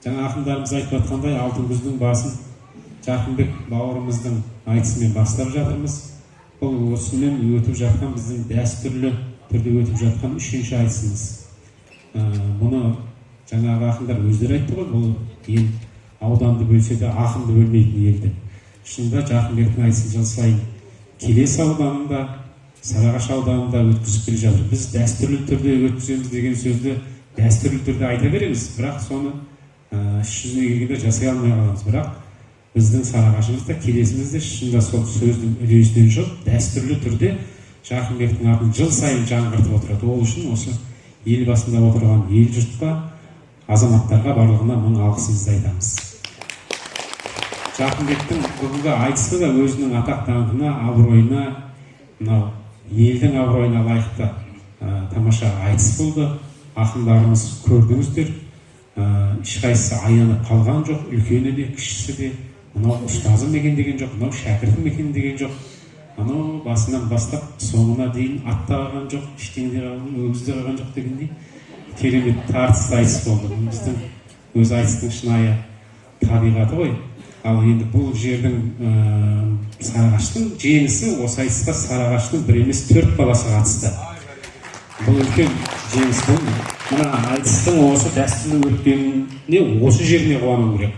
Жаңа ақындарымыз айтып жатқандай, алтын күздің басын Жарқынбек бауырымыздың айтысымен бастап жатырмыз. Бұл осымен өтіп жатқан біздің дәстүрлі түрде өтіп жатқан 3-ші айтысымыз. Мұны жаңағы ақындар өздері айтты ғой, бұл ел ауданды бөлсе де ақынды бөлмейтін елді. Шынында Жарқынбектің айтысын жыл сайын Келес ауданында, Сарыағаш ауданында өткізіп келе жатыр. Біз дәстүрлі түрде өткіземіз деген сөзді дәстүрлі түрде айта береміз, бірақ соны іс жүзіне келгенде жасай алмай қаламыз. Бірақ біздің Сарыағашымызда, Келесімізде шынында сол сөздің үдесінен шығып, дәстүрлі түрде Жарқынбектің атын жыл сайын жаңғыртып отырады. Ол үшін осы ел басында отырған ел жұртқа, азаматтарға барлығына мың алғысымызды айтамыз. Жарқынбектің бүгінгі айтысы да өзінің атақ-даңқына, абыройына, мынау елдің абыройына лайықты тамаша айтыс болды. Ақындарымыз көрдіңіздер, ешқайсысы аянып қалған жоқ, үлкені де, кішісі де, мынау ұстазым екен деген жоқ, мынау шәкіртім екен деген жоқ. Анау басынан бастап соңына дейін атта қалған жоқ, ештеңе қалған, өгізде қалған жоқ дегендей керемет тартысты айтыс болды. Біздің өз айтыстың шынайы табиғаты ғой. Ал енді бұл жердің Сарыағаштың жеңісі, осы айтысқа Сарыағаштың бір емес 4 баласы қатысты. Бұл үлкен жеңіс болды. Мына айтыстың осы дәстүрлі өткеніне осы жеріне қуану керек.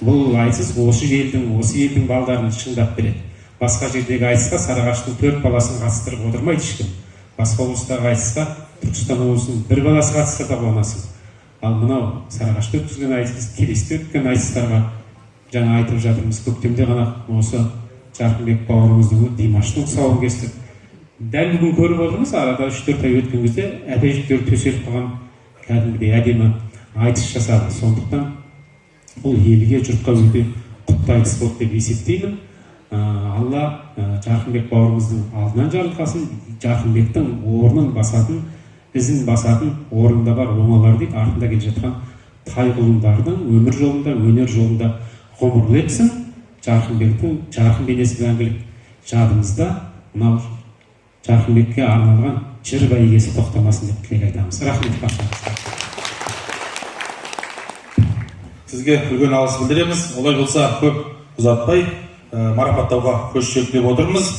Бұл айтыс осы елдің балдарын шыңдап береді. Басқа жердегі айтысқа Сарыағаштың 4 баласын қатыстырып отырмайды ешкім. Басқа облыстағы айтысқа Түркістан облысының 1 баласы қатысса да қуанасың. Ал мынау Сарыағашта өткізген айтыс, Келесте өткен айтыстарға жаңа айтып жатырмыз. Көктемде ғана осы Жарқынбек бауырымыздың Димаштың тұсауын кестік. Дәл бүгін көріп отырмыз, арада 3-4 ай өткен кезде әпейжіктер төселіп қалған кәдімгідей әдемі айтыс жасады. Сондықтан бұл елге, жұртқа өте құтты айтыс болды деп есептеймін. Алла Жарқынбек бауырымыздың алдынан жарылқасын, Жарқынбектің орнын басатын, ізін басатын орында бар оңалар дейді, артында келе жатқан тайқұлындардың өмір жолында, өнер жолында ғұмырлы етсін. Жарқынбектің жарқын бейнесі мәңгілік жадымызда. Мынау Жарқынбекке арналған жыр бәйгесі тоқтамасын деп тілек айтамыз. Рахмет баршаңызға. Сізге үлкен алғыс білдіреміз. Олай болса көп ұзатпай марапаттауға көшсек деп отырмыз.